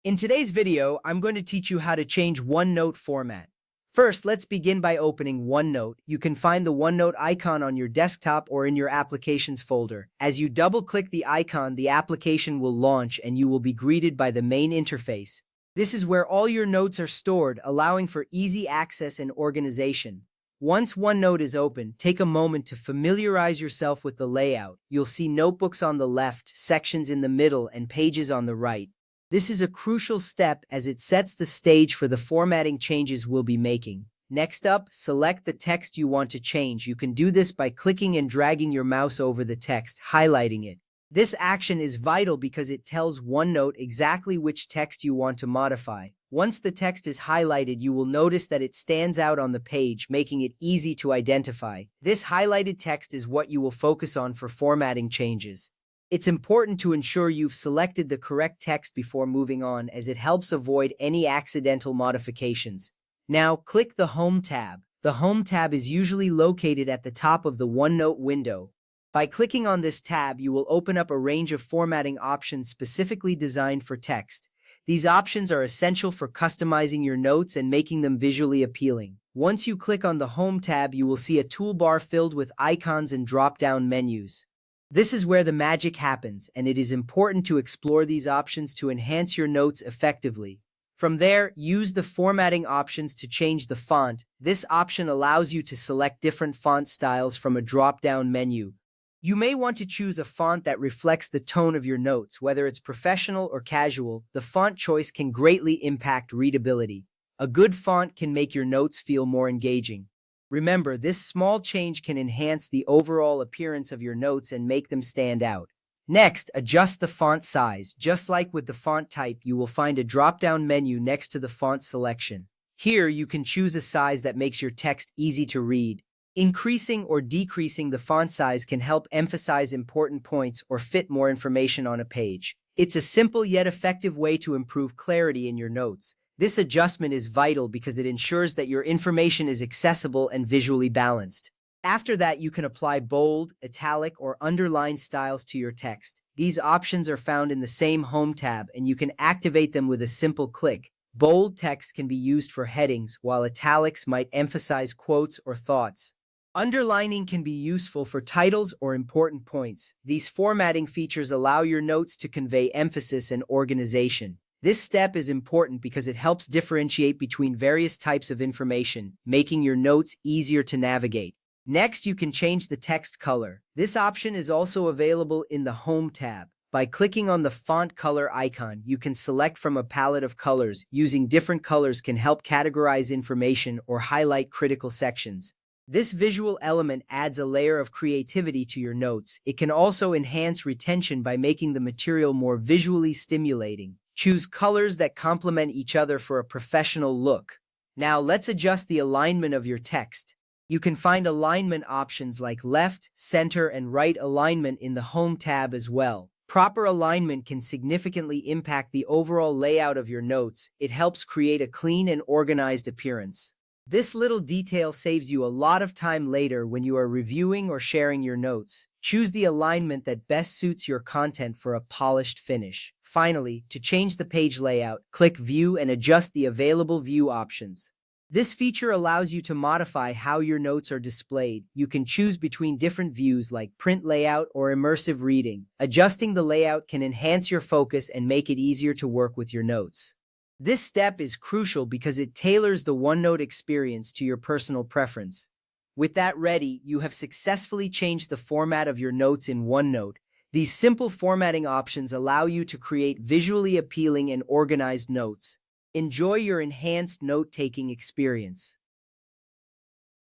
In today's video, I'm going to teach you how to change OneNote format. First, let's begin by opening OneNote. You can find the OneNote icon on your desktop or in your Applications folder. As you double-click the icon, the application will launch and you will be greeted by the main interface. This is where all your notes are stored, allowing for easy access and organization. Once OneNote is open, take a moment to familiarize yourself with the layout. You'll see notebooks on the left, sections in the middle, and pages on the right. This is a crucial step as it sets the stage for the formatting changes we'll be making. Next up, select the text you want to change. You can do this by clicking and dragging your mouse over the text, highlighting it. This action is vital because it tells OneNote exactly which text you want to modify. Once the text is highlighted, you will notice that it stands out on the page, making it easy to identify. This highlighted text is what you will focus on for formatting changes. It's important to ensure you've selected the correct text before moving on, as it helps avoid any accidental modifications. Now, click the Home tab. The Home tab is usually located at the top of the OneNote window. By clicking on this tab, you will open up a range of formatting options specifically designed for text. These options are essential for customizing your notes and making them visually appealing. Once you click on the Home tab, you will see a toolbar filled with icons and drop-down menus. This is where the magic happens, and it is important to explore these options to enhance your notes effectively. From there, use the formatting options to change the font. This option allows you to select different font styles from a drop-down menu. You may want to choose a font that reflects the tone of your notes, whether it's professional or casual. The font choice can greatly impact readability. A good font can make your notes feel more engaging. Remember, this small change can enhance the overall appearance of your notes and make them stand out. Next, adjust the font size. Just like with the font type, you will find a drop-down menu next to the font selection. Here, you can choose a size that makes your text easy to read. Increasing or decreasing the font size can help emphasize important points or fit more information on a page. It's a simple yet effective way to improve clarity in your notes. This adjustment is vital because it ensures that your information is accessible and visually balanced. After that, you can apply bold, italic, or underline styles to your text. These options are found in the same Home tab, and you can activate them with a simple click. Bold text can be used for headings, while italics might emphasize quotes or thoughts. Underlining can be useful for titles or important points. These formatting features allow your notes to convey emphasis and organization. This step is important because it helps differentiate between various types of information, making your notes easier to navigate. Next, you can change the text color. This option is also available in the Home tab. By clicking on the font color icon, you can select from a palette of colors. Using different colors can help categorize information or highlight critical sections. This visual element adds a layer of creativity to your notes. It can also enhance retention by making the material more visually stimulating. Choose colors that complement each other for a professional look. Now let's adjust the alignment of your text. You can find alignment options like left, center, and right alignment in the Home tab as well. Proper alignment can significantly impact the overall layout of your notes. It helps create a clean and organized appearance. This little detail saves you a lot of time later when you are reviewing or sharing your notes. Choose the alignment that best suits your content for a polished finish. Finally, to change the page layout, click View and adjust the available view options. This feature allows you to modify how your notes are displayed. You can choose between different views like print layout or immersive reading. Adjusting the layout can enhance your focus and make it easier to work with your notes. This step is crucial because it tailors the OneNote experience to your personal preference. With that ready, you have successfully changed the format of your notes in OneNote. These simple formatting options allow you to create visually appealing and organized notes. Enjoy your enhanced note-taking experience.